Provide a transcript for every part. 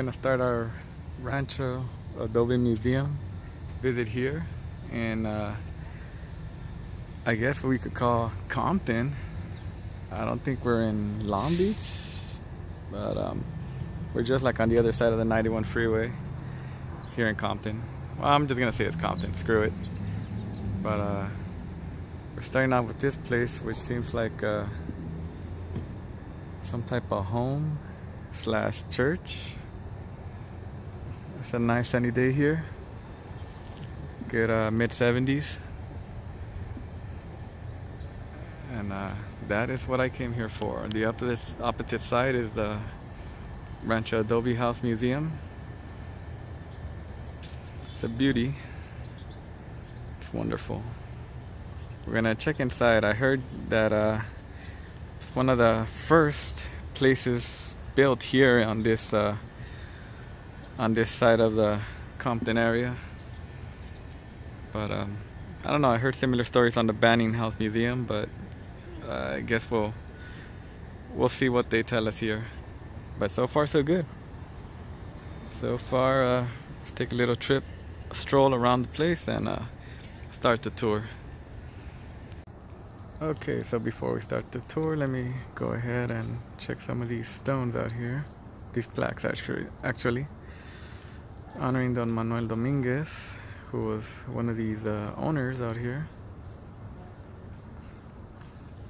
gonna start our Rancho Adobe Museum visit here, and I guess what we could call Compton. I don't think we're in Long Beach, but we're just like on the other side of the 91 freeway here in Compton. Well, I'm just gonna say it's Compton, screw it. But we're starting out with this place, which seems like some type of home slash church. It's a nice sunny day here. Good mid 70s. And that is what I came here for. The opposite side is the Rancho Adobe House Museum. It's a beauty. It's wonderful. We're gonna check inside. I heard that it's one of the first places built here on this side of the Compton area. But I don't know. I heard similar stories on the Banning House Museum, but I guess we'll see what they tell us here. But so far so good. So far, let's take a little trip, a stroll around the place, and start the tour. Okay, so before we start the tour, let me go ahead and check some of these stones out here. These plaques actually honoring Don Manuel Dominguez, who was one of these owners out here.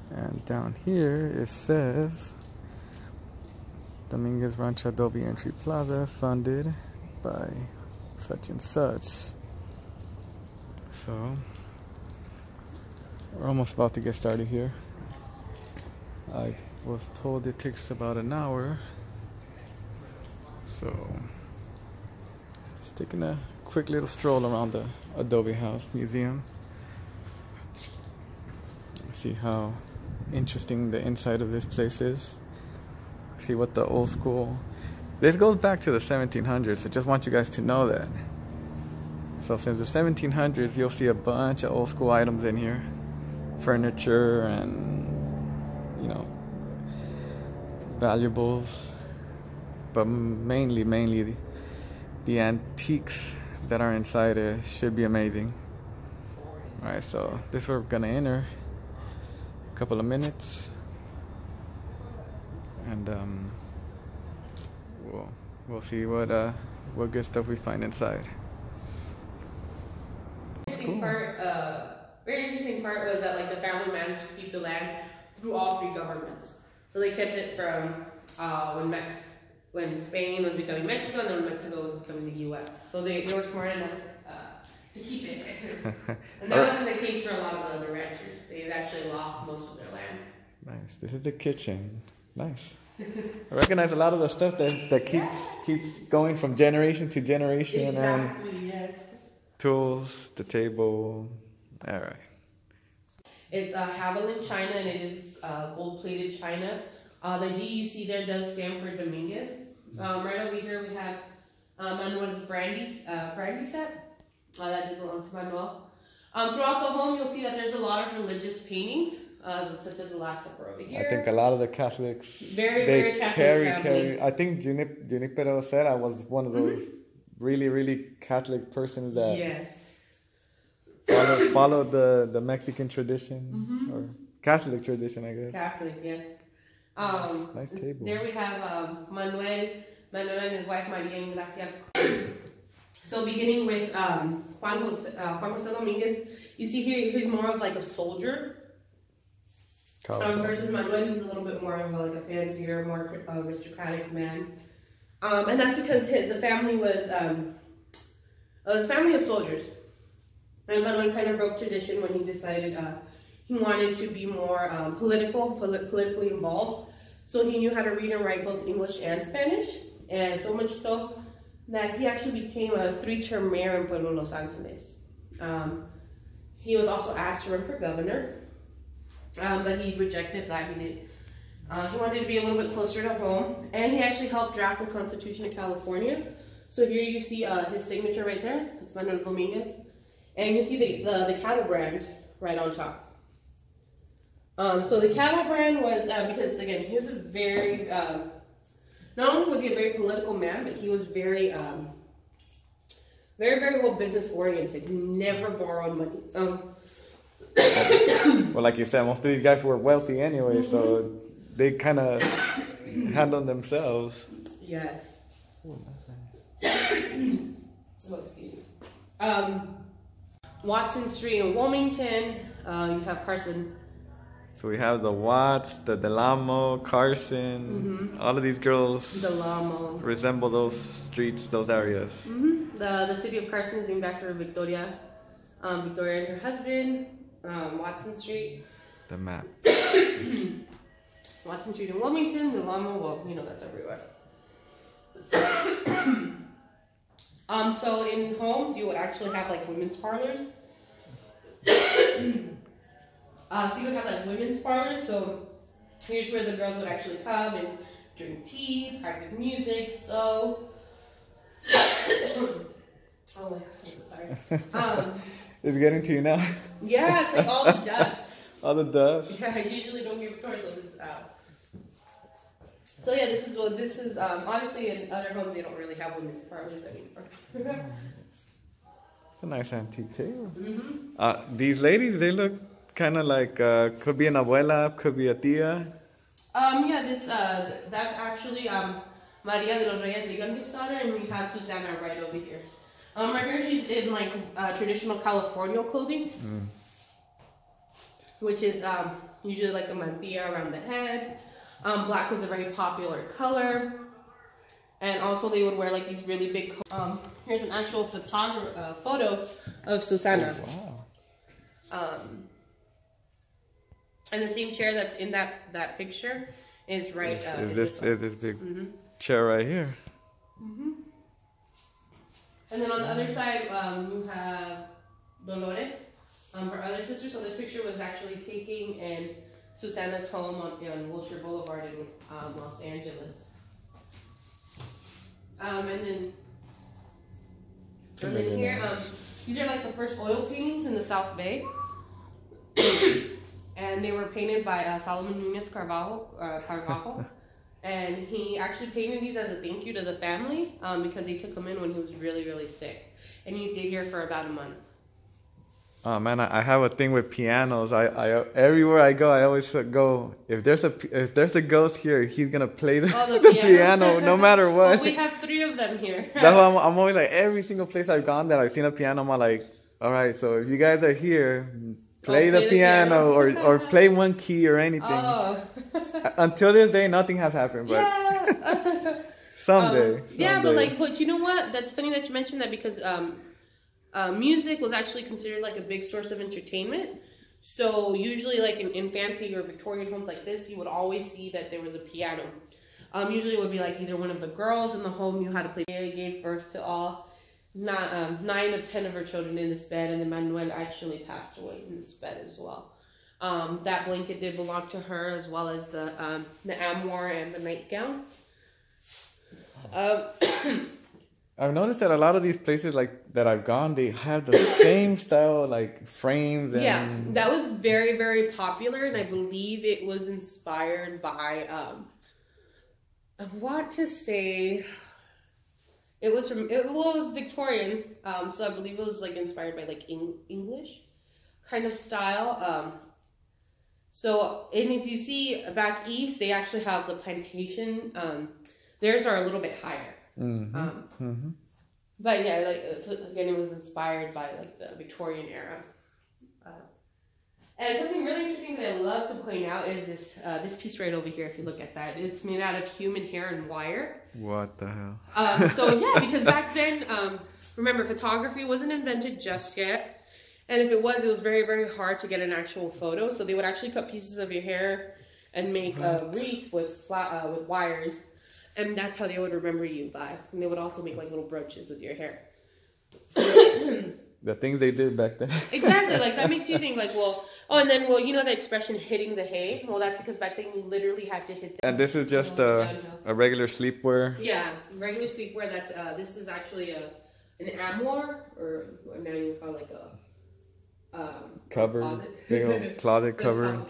And down here it says Dominguez Rancho Adobe Entry Plaza, funded by such and such. So we're almost about to get started here. I was told it takes about an hour, so just taking a quick little stroll around the Adobe House Museum. See how interesting the inside of this place is. See what the old school. This goes back to the 1700s. So just want you guys to know that. So since the 1700s, you'll see a bunch of old school items in here, furniture and valuables, but mainly the antiques that are inside it should be amazing. All right, so this is where we're gonna enter. A couple of minutes, and we'll see what good stuff we find inside. Cool. Very interesting part was that the family managed to keep the land through all three governments. So they kept it from when Spain was becoming Mexico, and then when Mexico was becoming the U.S. So they were smart enough to keep it. And that wasn't the case for a lot of the other ranchers. They actually lost most of their land. Nice. This is the kitchen. Nice. I recognize a lot of the stuff that keeps going from generation to generation. Exactly, and yes. Tools, the table. All right. It's Haviland China, and it is gold-plated China. The D you see there does stand for Dominguez. Right over here we have Manuel's brandy set. That did belong to Manuel. Throughout the home, you'll see that there's a lot of religious paintings, such as the Last Supper over here. I think a lot of the Catholics, very Catholic carry. I think Junipero said I was one of those really Catholic persons that follow the Mexican tradition, or Catholic tradition, I guess. Catholic, yes. Nice table. There we have Manuel and his wife Maria Ingracia. So beginning with Juan Jose Dominguez, you see here he's more of like a soldier. Versus Manuel, he's a little bit more of a fancier, more aristocratic man. And that's because the family was a family of soldiers. And Manuel kind of broke tradition when he decided he wanted to be more politically involved. So he knew how to read and write both English and Spanish, and so much so that he actually became a 3-term mayor in Pueblo, Los Angeles. He was also asked to run for governor, but he rejected that. He wanted to be a little bit closer to home, and he actually helped draft the Constitution of California. So here you see his signature right there. It's Manuel Dominguez, and you see the cattle brand right on top. So the cattle brand was because again he was a very not only was he a very political man, but he was very, very well business oriented. He never borrowed money. Well, like you said, most of these guys were wealthy anyway, so they kind of handled themselves. Yes. Oh, excuse me. Watson Street in Wilmington. You have Carson. So we have the Watts, the Delamo, Carson. All of these girls Delamo. resemble those streets, those areas. The city of Carson is named after Victoria. Victoria and her husband. Watson Street. The map. Watson Street in Wilmington. Delamo. Well, you know that's everywhere. So in homes, you would actually have like women's parlors. So you would have like women's parlors. So here's where the girls would actually come and drink tea, practice music. So, oh my God, I'm sorry. It's getting to you now. Yeah, it's like all the dust. All the dust. Yeah, I usually don't give a tour, so this is out. So yeah, this is obviously in other homes they don't really have women's parlors anymore. It's a nice antique table. These ladies, they look kind of like could be an abuela, could be a tia. Yeah, that's actually Maria de los Reyes, the youngest daughter, and we have Susana right over here. Right here she's in like traditional California clothing, which is usually like a mantilla around the head. Black was a very popular color, and also they would wear like these really big. Here's an actual photo of Susana. Oh, wow. And the same chair that's in that picture is right. Is this big chair right here? And then on the other side, you have Dolores, her other sister. So this picture was actually taken in Susana's home on Wilshire Boulevard in Los Angeles. And then here, these are like the first oil paintings in the South Bay. And they were painted by Solomon Nunez Carvajal. And he actually painted these as a thank you to the family because he took them in when he was really sick. And he stayed here for about a month. Oh man, I have a thing with pianos. I everywhere I go, I always go. If there's a ghost here, he's gonna play the piano no matter what. Well, we have 3 of them here. That's why I'm always like every single place I've gone that I've seen a piano, I'm like, all right. So if you guys are here, play the piano or play one key or anything. Oh. Until this day, nothing has happened, but someday. Yeah, but you know what? That's funny that you mentioned that because music was actually considered like a big source of entertainment. So usually like in fancy or Victorian homes like this, you would always see that there was a piano. Usually it would be like either one of the girls in the home who had to play. They gave birth to all 9 of 10 of her children in this bed, and then Manuel actually passed away in this bed as well. That blanket did belong to her, as well as the armoire and the nightgown. I've noticed that a lot of these places like that I've gone, they have the same style like frames. And yeah, that was very popular, and I believe it was inspired by I want to say it was Victorian, so I believe it was like inspired by like English kind of style. So, and if you see back east, they actually have the plantation. Theirs are a little bit higher. But yeah, like so again, it was inspired by like the Victorian era. And something really interesting that I love to point out is this piece right over here. If you look at that, it's made out of human hair and wire. What the hell? So yeah, because back then, remember, photography wasn't invented just yet. And if it was very hard to get an actual photo. So they would actually cut pieces of your hair and make a wreath with wires. And that's how they would remember you by. And they would also make like little brooches with your hair. The things they did back then. Exactly. Like that makes you think like, well, you know the expression hitting the hay? Well, that's because back then you literally had to hit the And this is just a regular sleepwear? Yeah, regular sleepwear. That's this is actually an armoire, or now you call it like a cover, big old closet cover.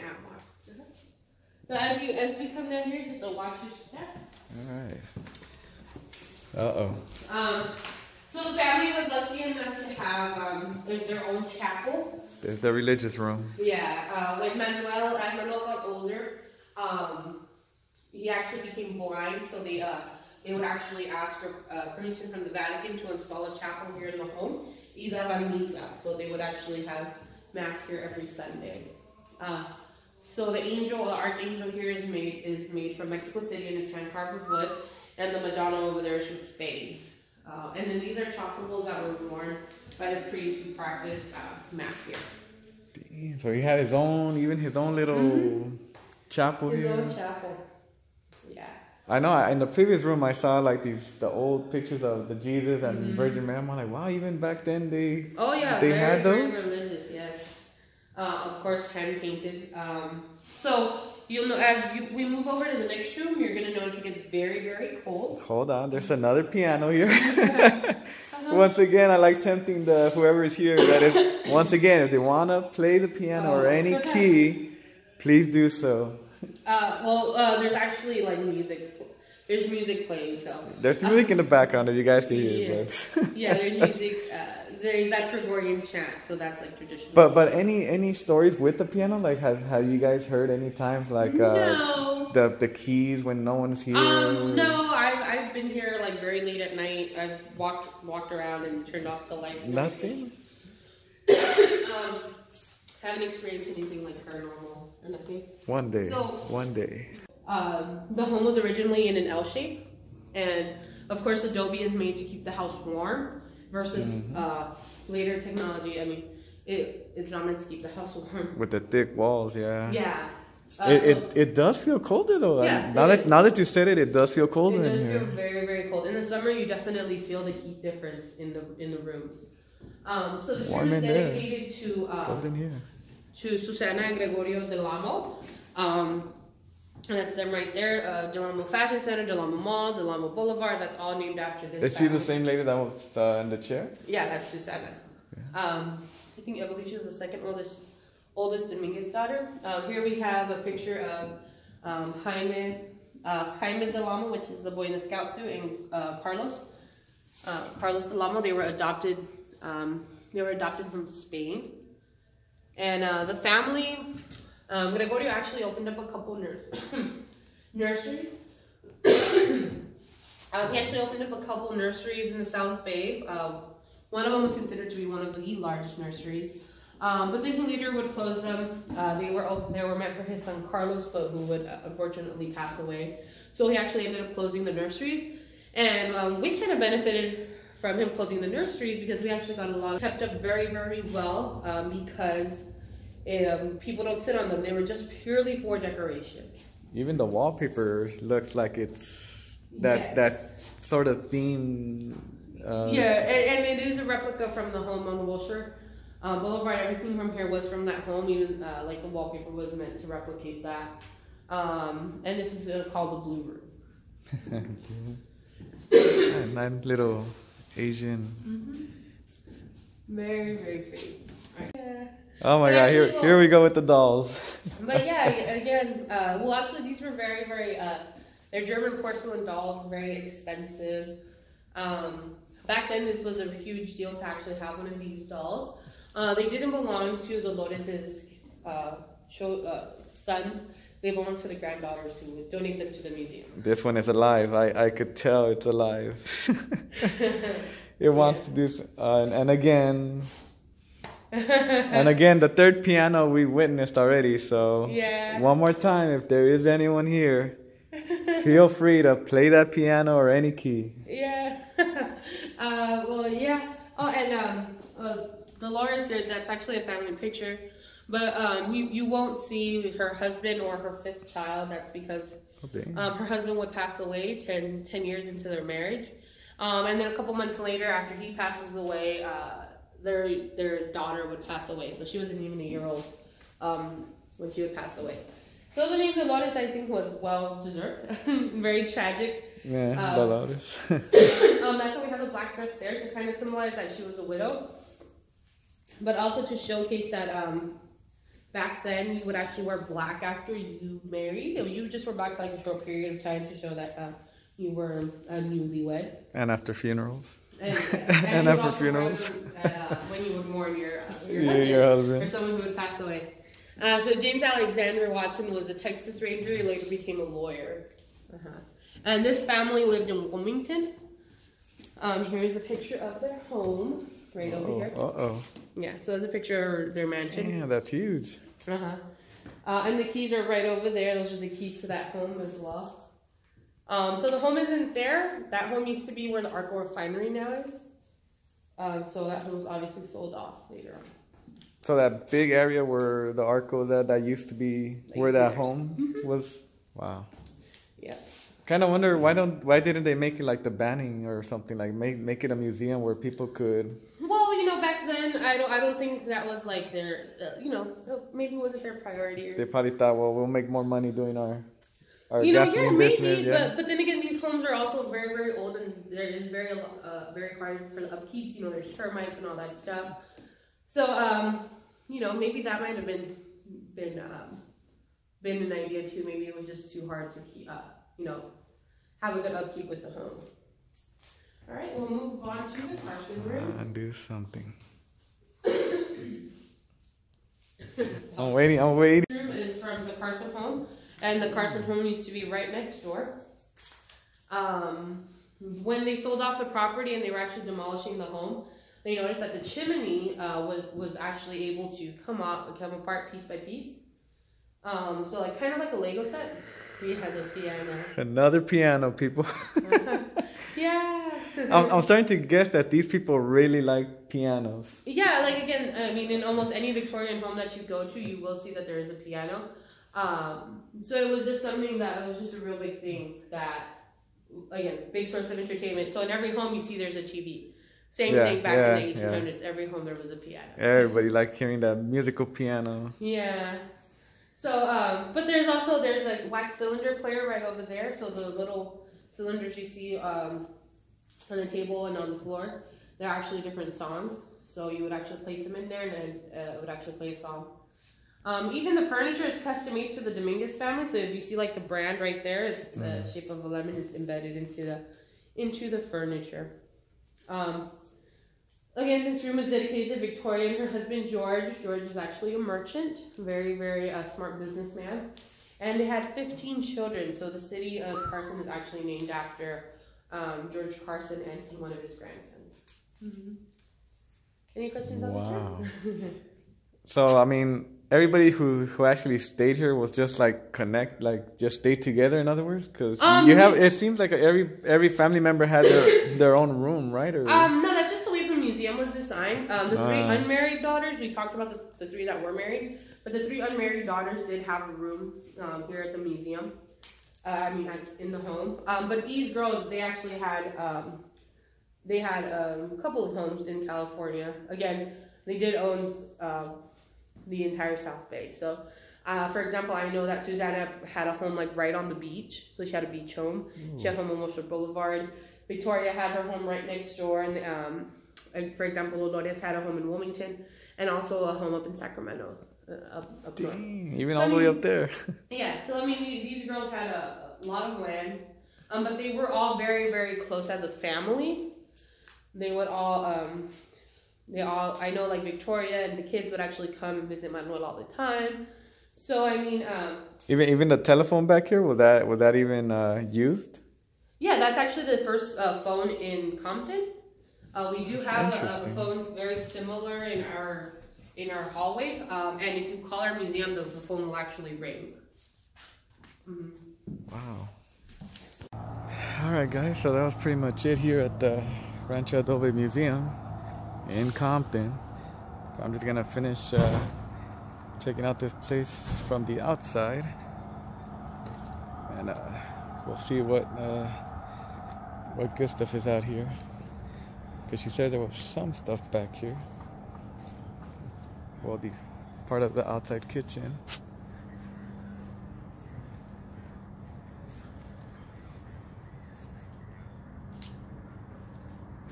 So as we come down here, just watch your step. All right. Uh-oh. So the family was lucky enough to have their own chapel. The religious room. Yeah, when Manuel, as Manuel got older, he actually became blind, so they would actually ask for permission from the Vatican to install a chapel here in the home, Ida van Misa. So they would actually have mass here every Sunday. So the archangel here is made from Mexico City, and it's hand carved with wood, and the Madonna over there is from Spain. And then these are chalk symbols that were worn by the priests who practiced mass here. Damn, so he had his own little chapel here. His own chapel. Yeah. I know. In the previous room, I saw like the old pictures of the Jesus and Virgin Mary. I'm like, wow, even back then they had those. Very religious, yes. Of course, hand painted. So you'll know as we move over to the next room, you're gonna notice it gets very, very cold. Hold on, there's another piano here. Once again, I like tempting whoever is here. That if once again, if they wanna play the piano or any key, please do so. There's actually like music. There's music playing, so there's music in the background that you guys can hear. But yeah, there's music. There's that Gregorian chant, so that's like traditional. But any stories with the piano? Like have you guys heard any times like no. the keys when no one's here? No, I've been here like very late at night. I've walked around and turned off the lights. Nothing. Haven't experienced anything like paranormal or nothing. One day. The home was originally in an L shape, and of course Adobe is made to keep the house warm versus later technology. I mean, it's not meant to keep the house warm. With the thick walls, yeah. Yeah. It does feel colder though. Yeah, now that you said it does feel colder in here. It does feel very, very cold. In the summer, you definitely feel the heat difference in the rooms. So this room is dedicated to Susana and Gregorio Del Amo. And that's them right there. Del Amo Fashion Center, Del Amo Mall, Del Amo Boulevard. That's all named after this. Is she the same lady that was in the chair? Yeah, that's Susana. Yeah. I believe she was the second oldest dominguez daughter. Here we have a picture of Jaime Del Amo, which is the boy in the scout suit, and Carlos Del Amo. They were adopted. From Spain, and the family. Gregorio actually opened up a couple nurseries. He actually opened up a couple nurseries in the South Bay. One of them was considered to be one of the largest nurseries. But then he later would close them. They were meant for his son Carlos, but who would unfortunately pass away. So he actually ended up closing the nurseries. And we kind of benefited from him closing the nurseries because we actually got a lot kept up very, very well because people don't sit on them. They were just purely for decoration. Even the wallpaper looks like it's that sort of theme. And it is a replica from the home on Wilshire Boulevard. Everything from here was from that home. Even like the wallpaper was meant to replicate that. And this is called the Blue Room. Nice little Asian. Very, very pretty. Right. Yeah. Oh my God! Here we go with the dolls. But yeah, again, actually, these were very, very. They're German porcelain dolls, very expensive. Back then, this was a huge deal to actually have one of these dolls. They didn't belong to the Lotus's sons. They belonged to the granddaughters who would donate them to the museum. This one is alive. I could tell it's alive. It wants to do. And again, the third piano we witnessed already. So one more time, if there is anyone here, feel free to play that piano or any key. Yeah. Oh, and Dolores here, that's actually a family picture. But you won't see her husband or her fifth child. That's because her husband would pass away 10 years into their marriage. And then a couple months later, after he passes away, their daughter would pass away. So she wasn't even a year old when she would pass away. So the name Dolores, I think, was well-deserved. Very tragic. Yeah, Dolores. That's why we have the black dress there to kind of symbolize that she was a widow. But also to showcase that back then you would actually wear black after you married. You just wore black for like a short period of time to show that you were a newlywed. And after funerals. And after funerals. When you would mourn your Your husband. or someone who would pass away. So James Alexander Watson was a Texas Ranger. He later became a lawyer. And this family lived in Wilmington. Here's a picture of their home right over here. Yeah, so there's a picture of their mansion. Yeah, that's huge. And the keys are right over there. Those are the keys to that home as well. So the home isn't there. That home used to be where the Arco refinery now is. So that home was obviously sold off later on. So that big area where the Arco that used to be where that home was. Wow. Yeah. Kind of wonder why didn't they make it like the Banning or something, like make it a museum where people could. Well, you know, back then I don't think that was like their maybe it wasn't their priority. They probably thought, well, we'll make more money doing our gasoline business. Yeah. But then again, these homes are also very, very old, and there is very hard for the upkeep. You know, there's termites and all that stuff. So maybe that might have been an idea too. Maybe it was just too hard to keep have a good upkeep with the home. All right, we'll move on to the Carson room. And do something. I'm waiting. This room is from the Carson home. And the Carson home used to be right next door. When they sold off the property and they were actually demolishing the home, they noticed that the chimney was actually able to come apart piece by piece. So like kind of like a Lego set. We had the piano. Another piano, people. Yeah. I'm starting to guess that these people really like pianos. Yeah, like again, I mean, in almost any Victorian home that you go to, you will see that there is a piano. So it was just something that was just a real big thing that, again, big source of entertainment. So in every home you see there's a TV. Same thing back in the 1800s. Every home there was a piano. Everybody liked hearing that musical piano. Yeah. So, but there's a wax cylinder player right over there. So the little cylinders you see on the table and on the floor, they're actually different songs. So you would actually place them in there, and then it would actually play a song. Even the furniture is custom made to the Dominguez family. So if you see like the brand right there, it's the shape of a lemon. It's embedded into the furniture. Again, this room is dedicated to Victoria and her husband George. George is actually a merchant, very, very smart businessman. And they had 15 children. So the city of Carson is actually named after George Carson and one of his grandsons. Any questions on this room? So, I mean, everybody who actually stayed here was just like just stayed together, in other words? Because it seems like every family member had their own room, right? Or... No, that's just the way the museum was designed. The three unmarried daughters, we talked about the three that were married, but the three unmarried daughters did have a room here at the museum. In the home. But these girls, they actually had a couple of homes in California. Again, they did own the entire South Bay. So, for example, I know that Susanna had a home like right on the beach. So she had a beach home. She had a home on Wilshire Boulevard. Victoria had her home right next door. And for example, Dolores had a home in Wilmington and also a home up in Sacramento. Up north. Even all the way up there. Yeah, so I mean, these girls had a lot of land. But they were all very, very close as a family. They would all... I know like Victoria and the kids would actually come and visit Manuel all the time. So I mean, even the telephone back here, was that even used? Yeah, that's actually the first phone in Compton. We do have a phone very similar in our hallway, and if you call our museum, the phone will actually ring. Wow. All right, guys. So that was pretty much it here at the Rancho Adobe Museum in Compton. I'm just gonna finish checking out this place from the outside, and we'll see what good stuff is out here, because she said there was some stuff back here. Well, the part of the outside kitchen.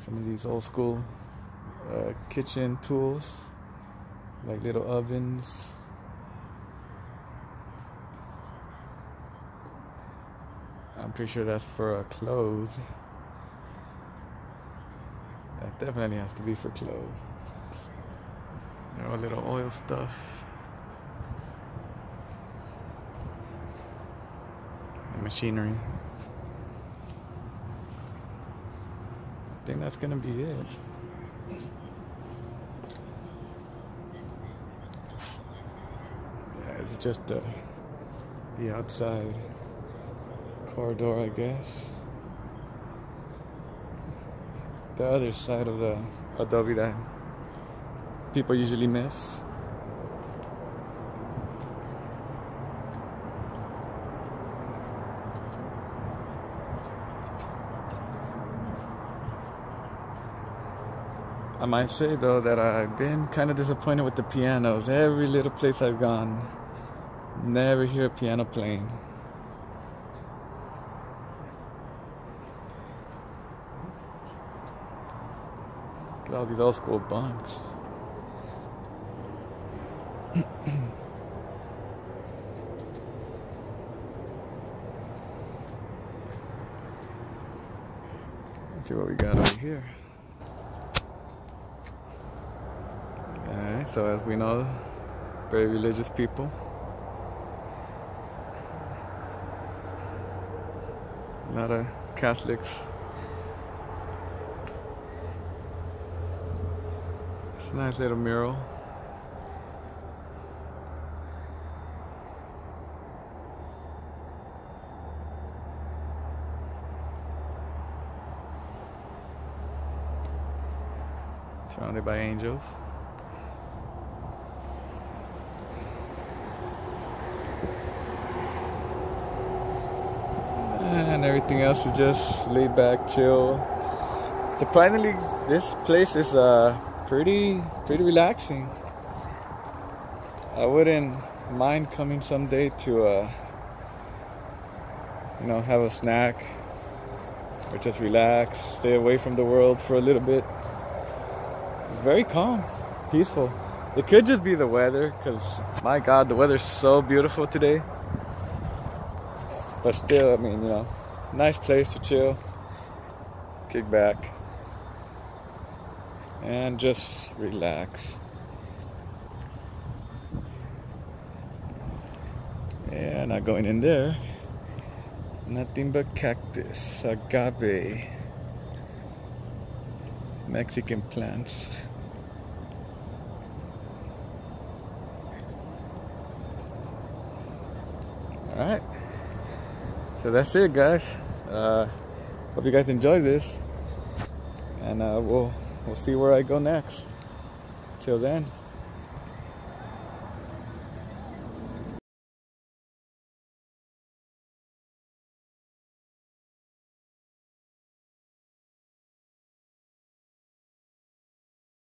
Some of these old school kitchen tools, like little ovens. I'm pretty sure that's for clothes. That definitely has to be for clothes. There are little oil stuff. The machinery. I think that's gonna be it. Yeah, it's just the outside corridor, I guess. The other side of the Adobe that people usually miss. I might say though that I've been kind of disappointed with the pianos. Every little place I've gone, never hear a piano playing. Look at all these old school bunks. Let's see what we got over here. Alright, so as we know, very religious people. A lot of Catholics. It's a nice little mural. Surrounded by angels. And everything else is just laid back, chill. Surprisingly, this place is pretty relaxing. I wouldn't mind coming someday to have a snack or just relax, stay away from the world for a little bit. It's very calm, peaceful. It could just be the weather, because my God, the weather's so beautiful today. But still, I mean, nice place to chill, kick back, and just relax. Yeah, not going in there. Nothing but cactus, agave, Mexican plants. All right. So that's it, guys. Hope you guys enjoyed this, and we'll see where I go next. Till then.